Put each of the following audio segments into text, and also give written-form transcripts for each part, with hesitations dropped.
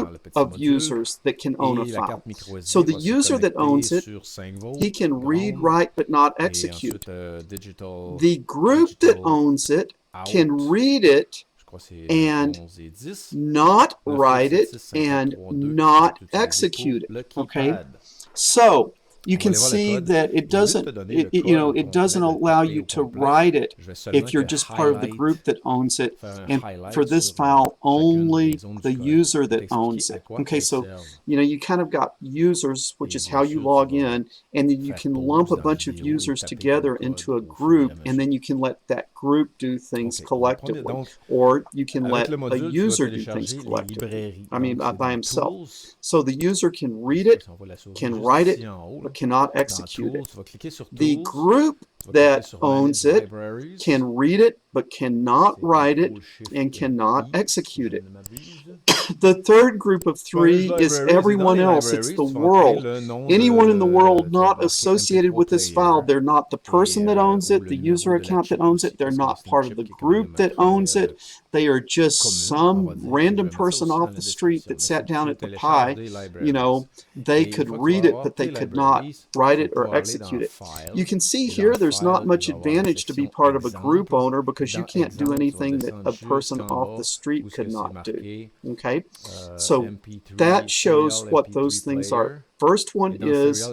group le petit of module. users that can own a Et la file. carte micro SD So the va se user that owns connecter it, sur 5 volts, he can read, ground, write, but not et execute. ensuite digital, The group that digital owns it can out. read it Je crois que c'est and 11 et 10. not 9, write 8, 7, it 6, 5, 4, and 3, 2, not qui est utilisé execute pour it. le Okay, keypad. so you can see that it doesn't, it doesn't allow you to write it if you're just part of the group that owns it. And for this file, only the user that owns it. Okay, so you kind of got users, which is how you log in, and then you can lump a bunch of users together into a group, and then you can let that group do things collectively, or you can let a user do things collectively. I mean, by himself. So the user can read it, can write it, but cannot execute it. The group that owns it can read it, but cannot write it and cannot execute it. The third group of three is everyone else. It's the world. Anyone in the world not associated with this file. They're not the person that owns it, the user account that owns it. They're not part of the group that owns it. They are just some random person off the street that sat down at the Pi. They could read it, but they could not write it or execute it. You can see here there's not much advantage to be part of a group owner because you can't do anything that a person off the street could not do. Okay, so that shows what those things are. First one is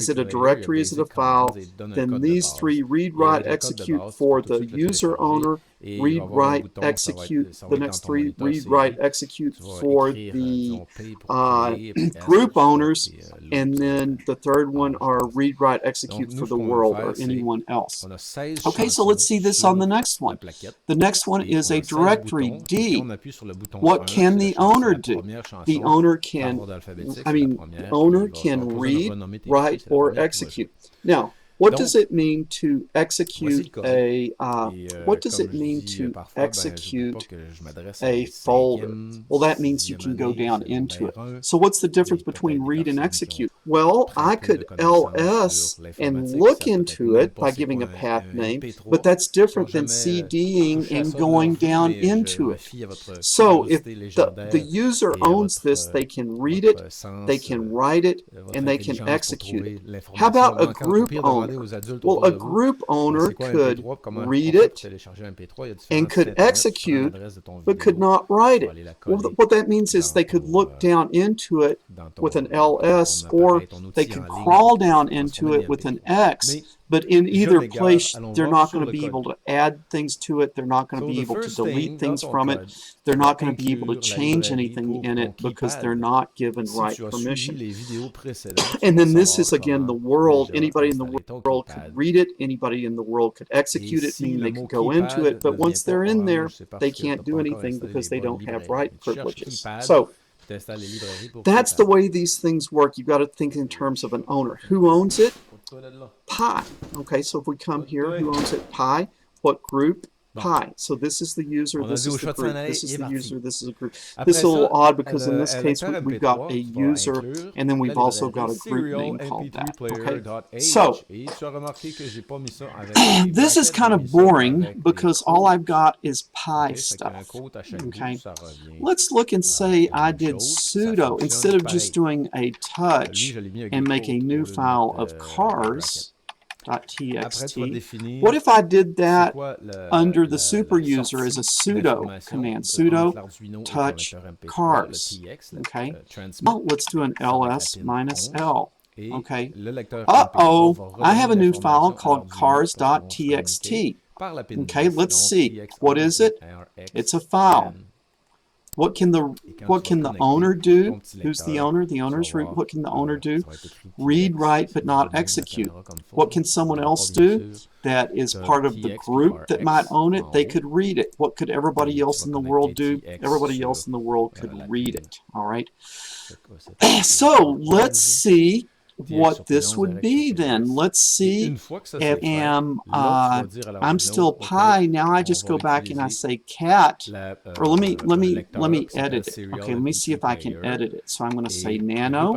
it a directory, is it a file? Then these three, read, write, execute for the user owner, read, write, execute, the next three, read, write, execute for the group owners, and then the third one are read, write, execute for the world or anyone else. Okay, so let's see this on the next one. The next one is a directory, D. What can the owner do? The owner can, can read, write, or execute. Now, what does it mean to execute a folder? Well, that means you can go down into it. So what's the difference between read and execute? Well, I could ls and look into it by giving a path name, but that's different than cding and going down into it. So if the user owns this, they can read it, they can write it, and they can execute it. How about a group owner? Well, a group owner could read it and could execute, but could not write it. Well, what that means is they could look down into it with an ls, or they could crawl down into it with an x, but in either place, they're not going to be able to add things to it. They're not going to be able to delete things from it. They're not going to be able to change anything in it because they're not given right permission. And then this is, again, the world. Anybody in the world could read it. Anybody in the world could execute it, meaning they could go into it. But once they're in there, they can't do anything because they don't have right privileges. So that's the way these things work. You've got to think in terms of an owner. Who owns it? Pi. Okay, so if we come here, who owns it? Pi. What group? Pi. So this is the user, this is the group, this is the user, this is a group. This is a little odd because in this case we've got a user and then we've also got a group name called that. Okay, so this is kind of boring because all I've got is Pi stuff. Okay, let's look and say I did sudo instead of just doing a touch and make a new file of cars. .txt. What if I did that under the super user as a sudo command, sudo touch cars? Okay. Well, let's do an ls minus l. Okay. Uh-oh, I have a new file called cars.txt. Okay, let's see. What is it? It's a file. What can the owner do? Who's the owner? The owner's root. What can the owner do? Read, write, but not execute. What can someone else do that is part of the group that might own it? They could read it. What could everybody else in the world do? Everybody else in the world could read it. All right. So let's see what this would be then. Let's see if I'm still Pi. Now I just go back and I say cat, or let me edit it. Okay, let me see if I can edit it. So I'm going to say nano,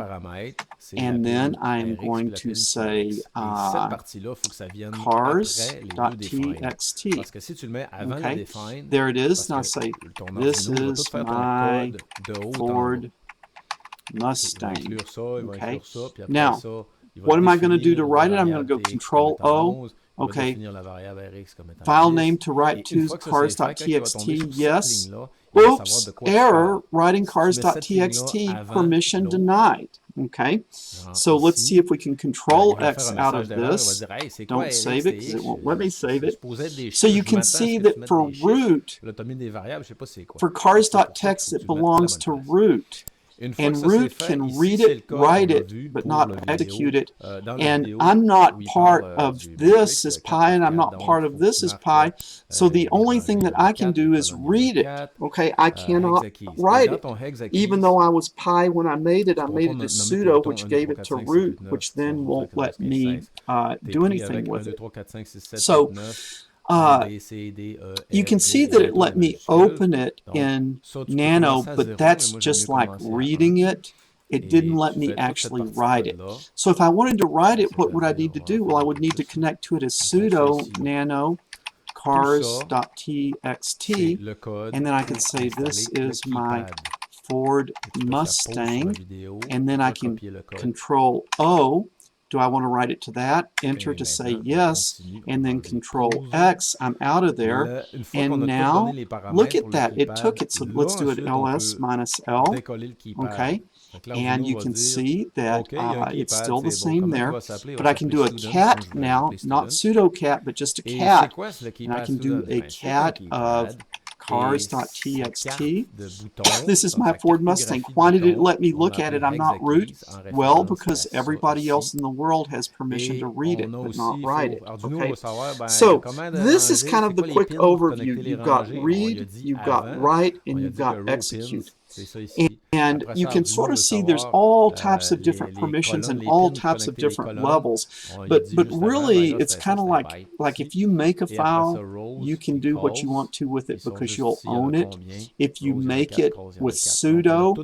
and then I am going to say cars.txt. Okay, there it is. Now I say this is my Ford Mustang. Okay. Now, what am I going to do to write it? I'm going to go Control O. Okay. File name to write to cars.txt. Yes. Oops, error, writing cars.txt, permission denied. Okay, so let's see if we can control X out of this. Don't save it because it won't let me save it. So you can see that for root, for cars.txt, it belongs to root. And root can read it, write it, but not execute it. And I'm not part of this as pi, and I'm not part of this as pi. So the only thing that I can do is read it. Okay, I cannot write it. Even though I was pi when I made it as pseudo, which gave it to root, which then won't let me do anything with it. So you can see that it let me open it in Nano, but that's just like reading it. It didn't let me actually write it. So if I wanted to write it, what would I need to do? Well, I would need to connect to it as sudo nano cars.txt, and then I can say this is my Ford Mustang, and then I can control O. Do I want to write it to that? Enter to say yes, and then control X. I'm out of there. And now, look at that. It took it. So let's do it ls minus L. Okay. And you can see that it's still the same there. But I can do a cat now, not pseudo cat, but just a cat. And I can do a cat of cars.txt. This is my Ford Mustang. Why did it let me look at it? I'm not root. Well, because everybody else in the world has permission to read it, but not write it. Okay. So this is kind of the quick overview. You've got read, you've got write, and you've got execute. And you can sort of see there's all types of different permissions and all types of different levels. But really, it's kind of like if you make a file, you can do what you want to with it because you'll own it. If you make it with sudo,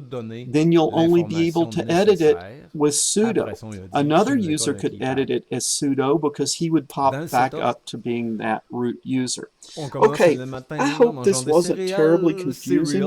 then you'll only be able to edit it with sudo. Another user could edit it as sudo because he would pop back up to being that root user. Okay, I hope this wasn't terribly confusing.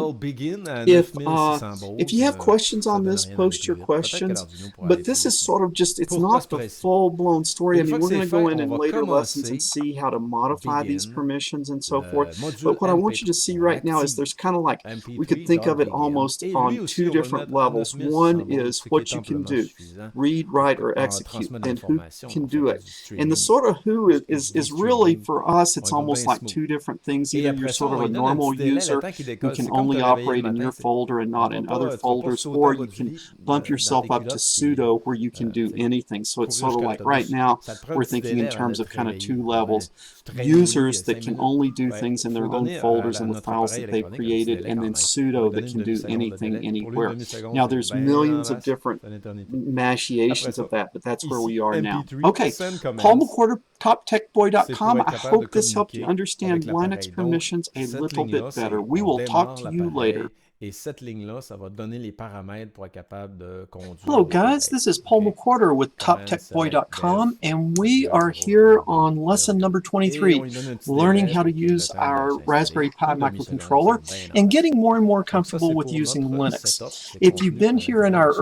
If you have questions on this, post your questions. But this is sort of just, it's not the full-blown story. I mean, we're going to go in later lessons and see how to modify these permissions and so forth. But what I want you to see right now is there's kind of like, we could think of it almost on two different levels. One is what you can do, read, write, or execute, and who can do it. And the sort of who is really, for us, it's almost like two different things. Either you're sort of a normal user who can only operate in your folder and not in other folders, or you can bump yourself up to sudo where you can do anything. So it's sort of like right now we're thinking in terms of kind of two levels. Users that can only do things in their own folders and the files that they've created, and then sudo that can do anything anywhere. Now there's millions of different machinations of that, but that's where we are now. Okay, Paul McWorther, TopTechBoy.com. I hope this helped you understand Linux permissions a little bit better. We will talk to you later. Et cette ligne-là, ça va donner les paramètres pour être capable de conduire. Hello guys, this is Paul McWorther with TopTechBoy.com, and we are here on lesson number 23, learning how to use our Raspberry Pi microcontroller and getting more and more comfortable with using Linux. If you've been here in our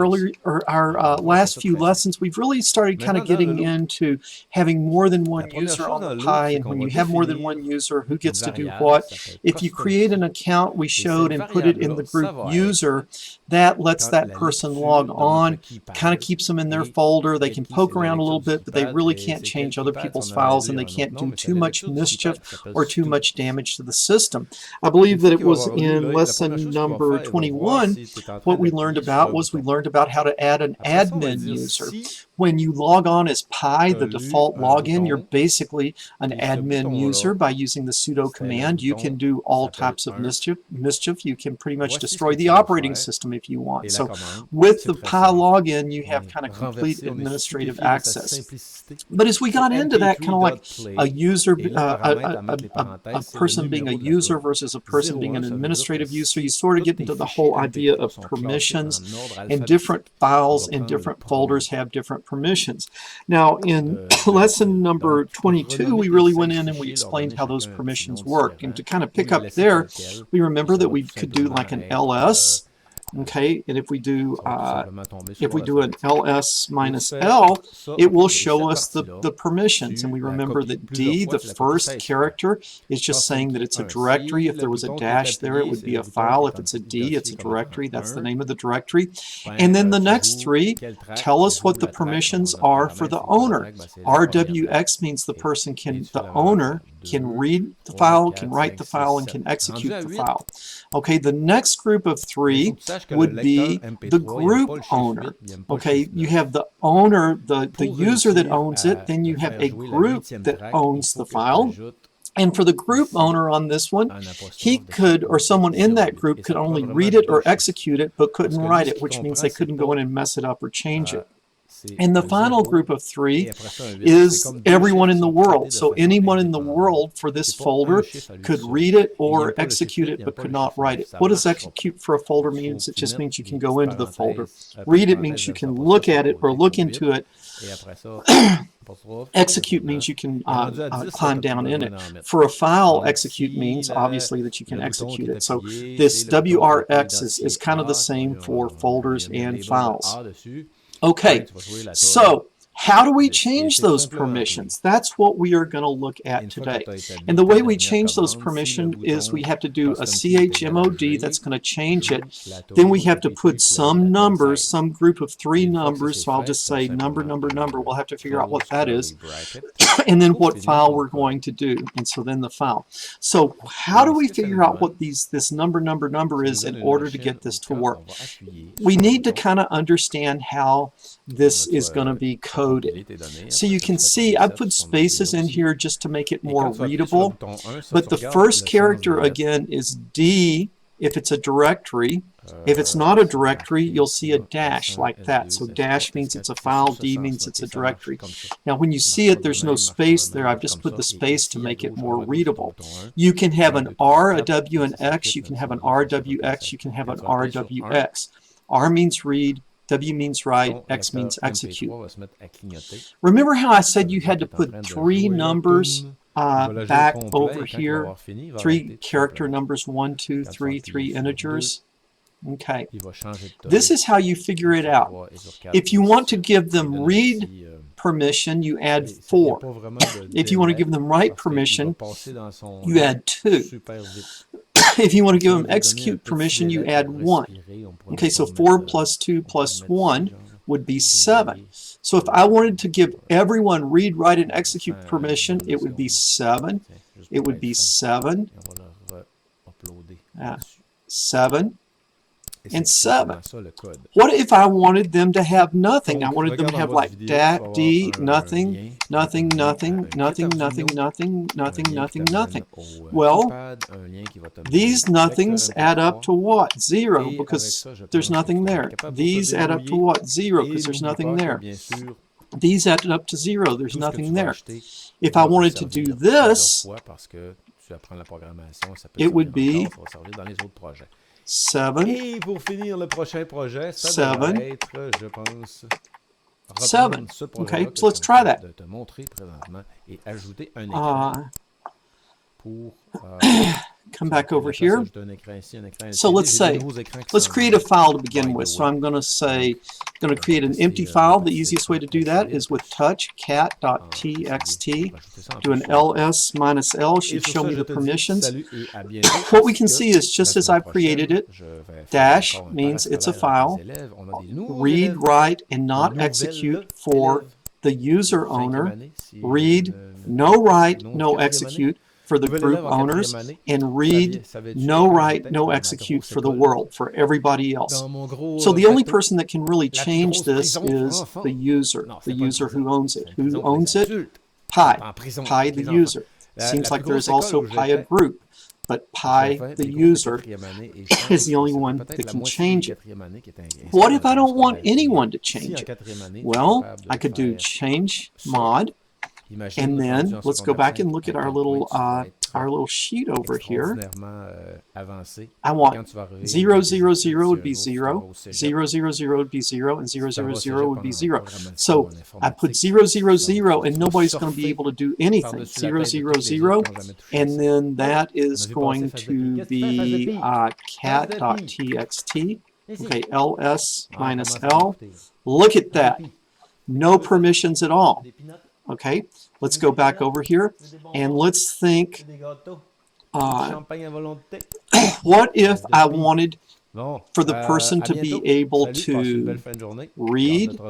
last few lessons, we've really started kind of getting into having more than one user on the Pi, and when you have more than one user, who gets to do what. If you create an account, we showed, and put it in the group user, that lets that person log on, kind of keeps them in their folder. They can poke around a little bit, but they really can't change other people's files, and they can't do too much mischief or too much damage to the system. I believe that it was in lesson number 21, what we learned about was how to add an admin user. When you log on as Pi, the default login, you're basically an admin user by using the sudo command. You can do all types of mischief. You can pretty much destroy the operating system if you want. So with the Pi login, you have kind of complete administrative access. But as we got into that, kind of like a user, a person being a user versus a person being an administrative user, you sort of get into the whole idea of permissions, and different files and different folders have different permissions. Now in lesson number 22, we really went in and we explained how those permissions work. And to kind of pick up there, we remember that we could do like an ls Okay, and if we do an ls minus L, it will show us the permissions. And we remember that D, the first character, is just saying that it's a directory. If there was a dash there, it would be a file. If it's a D, it's a directory. That's the name of the directory. And then the next three tell us what the permissions are for the owner. RWX means the person the owner can read the file, can write the file, and can execute the file. Okay, the next group of three would be the group owner. Okay, you have the owner, the user that owns it, then you have a group that owns the file. And for the group owner on this one, he could, or someone in that group could only read it or execute it, but couldn't write it, which means they couldn't go in and mess it up or change it. And the final group of three is everyone in the world. So anyone in the world for this folder could read it or execute it, but could not write it. What does execute for a folder means? It just means you can go into the folder. Read it means you can look at it or look into it. Execute means you can climb down in it. For a file, execute means obviously that you can execute it. So this WRX is kind of the same for folders and files. Okay, so how do we change those permissions? That's what we are going to look at today. And the way we change those permissions is we have to do a chmod that's going to change it. Then we have to put some numbers, some group of three numbers. So I'll just say number. We'll have to figure out what that is. And then what file we're going to do. And so then the file. So how do we figure out what this number is in order to get this to work? We need to kind of understand how this is going to be coded. So you can see I put spaces in here just to make it more readable. But the first character again is D if it's a directory. If it's not a directory, you'll see a dash like that. So dash means it's a file, D means it's a directory. Now when you see it, there's no space there. I've just put the space to make it more readable. You can have an R, a W, and X. You can have an RWX. You can have an RWX. R means read. W means write, X means execute. Remember how I said you had to put three numbers back over here? Three character numbers, 1, 2, 3, 3 integers. Okay. This is how you figure it out. If you want to give them read permission, you add 4. If you want to give them write permission, you add 2. If you want to give them execute permission, you add 1. Okay, so 4 plus 2 plus 1 would be 7. So if I wanted to give everyone read, write, and execute permission, it would be 7. It would be 7. 7. And 7. What if I wanted them to have nothing? I wanted them to have like D, nothing, nothing, nothing, nothing, nothing, nothing, nothing, nothing, nothing. Well, these nothings add up to what? 0, because there's nothing there. These add up to what? 0, because there's nothing there. These add up to 0, there's nothing there. If I wanted to do this, it would be 7. Et pour finir le prochain projet, ça 7. devrait être, je pense, 7. Okay, so let's try that. De te montrer présentement et ajouter un écran pour come back over here. So let's say, let's create a file to begin with. So I'm going to say, going to create an empty file. The easiest way to do that is with touch cat.txt. Do an ls minus L should show me the permissions. What we can see is just as I've created it, dash means it's a file. Read, write, and not execute for the user owner. Read, no write, no execute for the group owners, and read, no write, no execute for the world, for everybody else. So the only person that can really change this is the user who owns it. Who owns it? Pi. Pi, the user. Seems like there's also Pi, a group, but Pi, the user, is the only one that can change it. What if I don't want anyone to change it? Well, I could do change mod. And then let's go back and look at our little sheet over here. I want 0, 0, 0 would be 0, 0, 0, 0 would be 0, and 0, 0, 0 would be 0. So I put 0, 0, 0, and nobody's going to be able to do anything. 0, 0, 0, and then that is going to be cat.txt. Okay, ls minus L. Look at that. No permissions at all. Okay, let's go back over here and let's think, what if I wanted for the person to be able to read